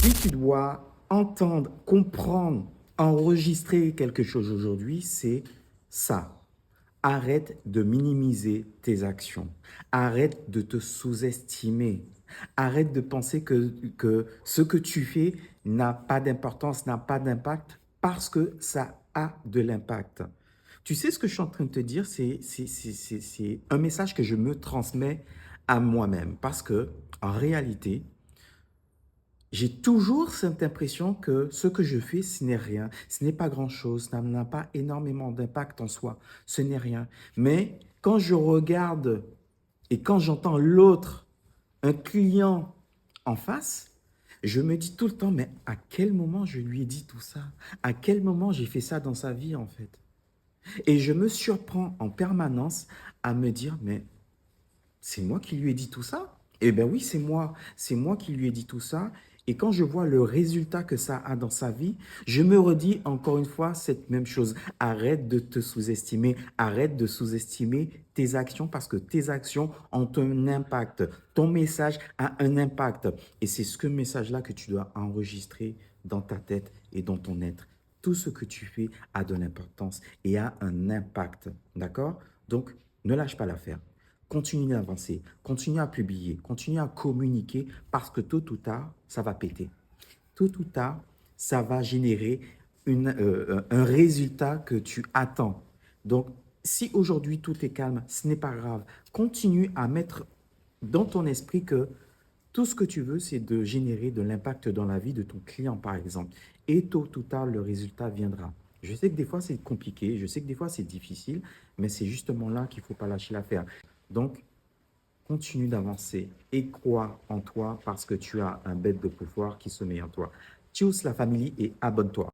Si tu dois entendre, comprendre, enregistrer quelque chose aujourd'hui, c'est ça. Arrête de minimiser tes actions. Arrête de te sous-estimer. Arrête de penser que ce que tu fais n'a pas d'importance, n'a pas d'impact, parce que ça a de l'impact. Tu sais ce que je suis en train de te dire, c'est un message que je me transmets à moi-même. Parce que, en réalité, j'ai toujours cette impression que ce que je fais, ce n'est rien, ce n'est pas grand-chose, ça n'a pas énormément d'impact en soi, ce n'est rien. Mais quand je regarde et quand j'entends l'autre, un client en face, je me dis tout le temps, mais à quel moment je lui ai dit tout ça? À quel moment j'ai fait ça dans sa vie en fait? Et je me surprends en permanence à me dire, mais c'est moi qui lui ai dit tout ça? Eh bien oui, c'est moi qui lui ai dit tout ça. Et quand je vois le résultat que ça a dans sa vie, je me redis encore une fois cette même chose. Arrête de te sous-estimer, arrête de sous-estimer tes actions parce que tes actions ont un impact. Ton message a un impact. Et c'est ce message-là que tu dois enregistrer dans ta tête et dans ton être. Tout ce que tu fais a de l'importance et a un impact. D'accord? Donc, ne lâche pas l'affaire. Continue d'avancer, continue à publier, continue à communiquer parce que tôt ou tard, ça va péter. Tôt ou tard, ça va générer un résultat que tu attends. Donc, si aujourd'hui tout est calme, ce n'est pas grave. Continue à mettre dans ton esprit que tout ce que tu veux, c'est de générer de l'impact dans la vie de ton client, par exemple. Et tôt ou tard, le résultat viendra. Je sais que des fois, c'est compliqué, je sais que des fois, c'est difficile, mais c'est justement là qu'il ne faut pas lâcher l'affaire. Donc, continue d'avancer et crois en toi parce que tu as un bête de pouvoir qui sommeille en toi. Tchuss la famille et abonne-toi.